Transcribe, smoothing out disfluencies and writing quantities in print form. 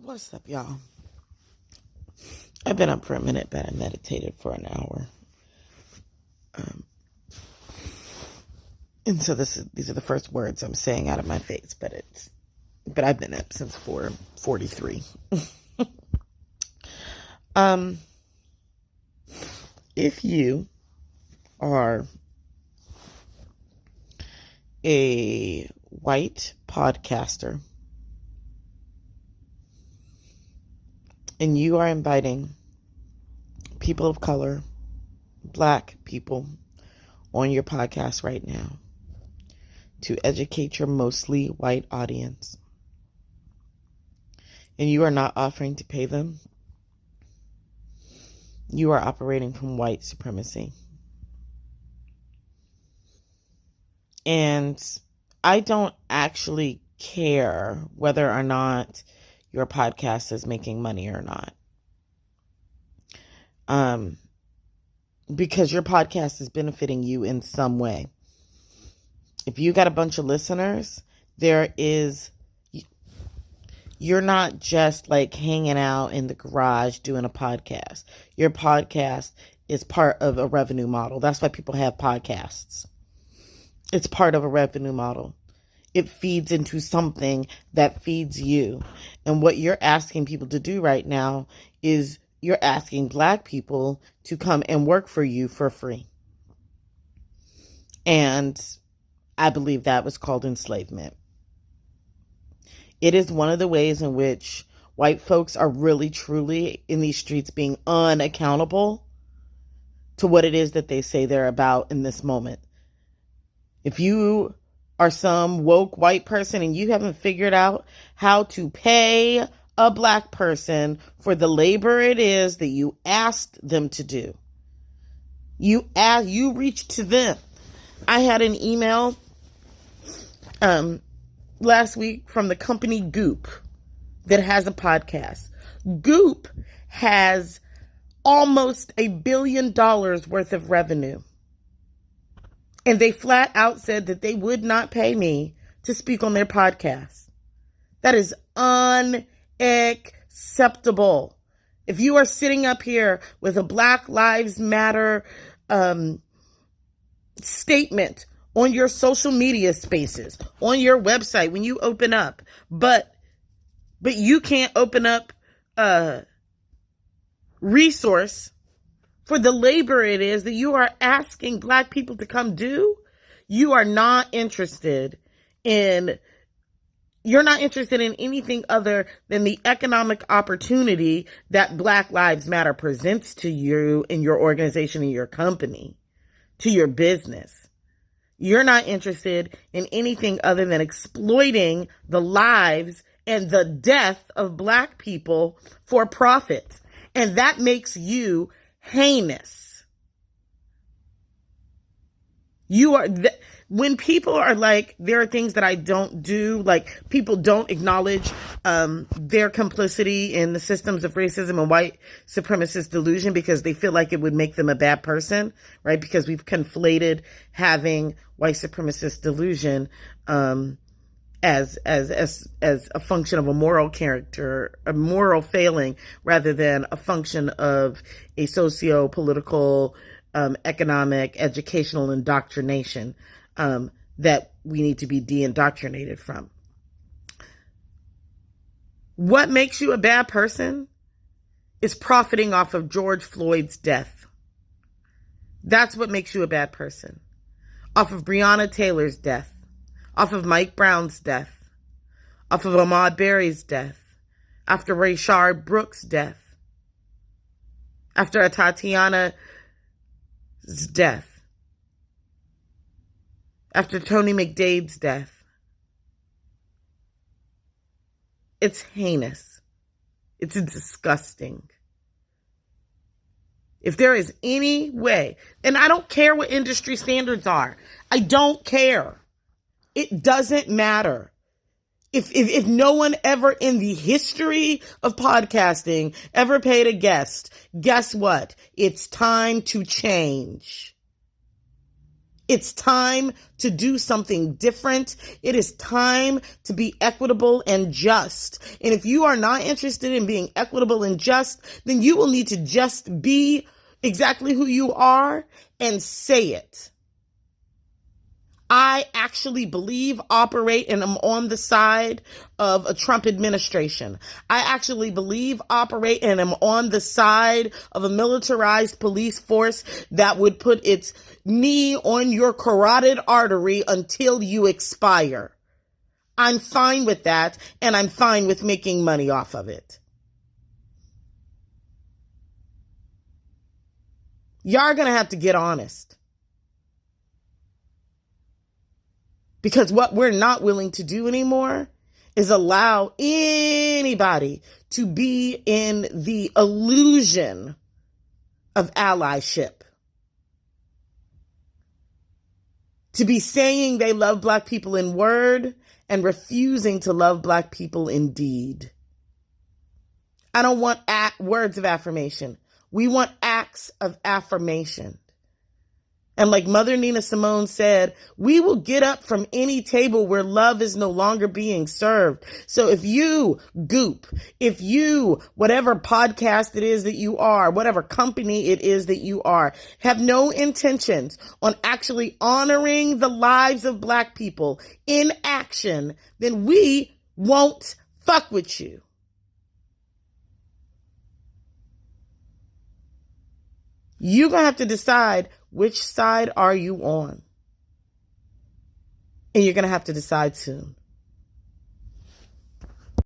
What's up, y'all? I've been up for a minute, but I meditated for an hour. And so these are the first words I'm saying out of my face, but I've been up since 4:43. If you are a white podcaster and you are inviting people of color, Black people on your podcast right now to educate your mostly white audience, and you are not offering to pay them, you are operating from white supremacy. And I don't actually care whether or not your podcast is making money or not. Because your podcast is benefiting you in some way. If you got a bunch of listeners, you're not just like hanging out in the garage doing a podcast. Your podcast is part of a revenue model. That's why people have podcasts. It's part of a revenue model. It feeds into something that feeds you. And what you're asking people to do right now is you're asking Black people to come and work for you for free. And I believe that was called enslavement. It is one of the ways in which white folks are really, truly in these streets being unaccountable to what it is that they say they're about in this moment. If you are some woke white person and you haven't figured out how to pay a Black person for the labor it is that you asked them to do, you reach to them. I had an email last week from the company Goop that has a podcast. Goop has almost $1 billion worth of revenue. And they flat out said that they would not pay me to speak on their podcast. That is unacceptable. If you are sitting up here with a Black Lives Matter statement on your social media spaces, on your website, when you open up, but you can't open up a resource for the labor it is that you are asking Black people to come do, you're not interested in anything other than the economic opportunity that Black Lives Matter presents to you in your organization, in your company, to your business. You're not interested in anything other than exploiting the lives and the death of Black people for profit. And that makes you heinous. When people are like, there are things that I don't do, like people don't acknowledge their complicity in the systems of racism and white supremacist delusion because they feel like it would make them a bad person, right? Because we've conflated having white supremacist delusion as a function of a moral character, a moral failing, rather than a function of a socio-political, economic, educational indoctrination that we need to be de-indoctrinated from. What makes you a bad person is profiting off of George Floyd's death. That's what makes you a bad person. Off of Breonna Taylor's death. Off of Mike Brown's death, off of Ahmaud Berry's death, after Rayshard Brooks' death, after Tatiana's death, after Tony McDade's death. It's heinous. It's disgusting. If there is any way, and I don't care what industry standards are, I don't care. It doesn't matter. If no one ever in the history of podcasting ever paid a guest, guess what? It's time to change. It's time to do something different. It is time to be equitable and just. And if you are not interested in being equitable and just, then you will need to just be exactly who you are and say it. I actually believe, operate, and am on the side of a Trump administration. I actually believe, operate, and am on the side of a militarized police force that would put its knee on your carotid artery until you expire. I'm fine with that, and I'm fine with making money off of it. Y'all are going to have to get honest. Because what we're not willing to do anymore is allow anybody to be in the illusion of allyship. To be saying they love Black people in word and refusing to love Black people in deed. I don't want words of affirmation. We want acts of affirmation. And like Mother Nina Simone said, we will get up from any table where love is no longer being served. So if you, Goop, if you, whatever podcast it is that you are, whatever company it is that you are, have no intentions on actually honoring the lives of Black people in action, then we won't fuck with you. You're going to have to decide which side are you on. And you're going to have to decide soon.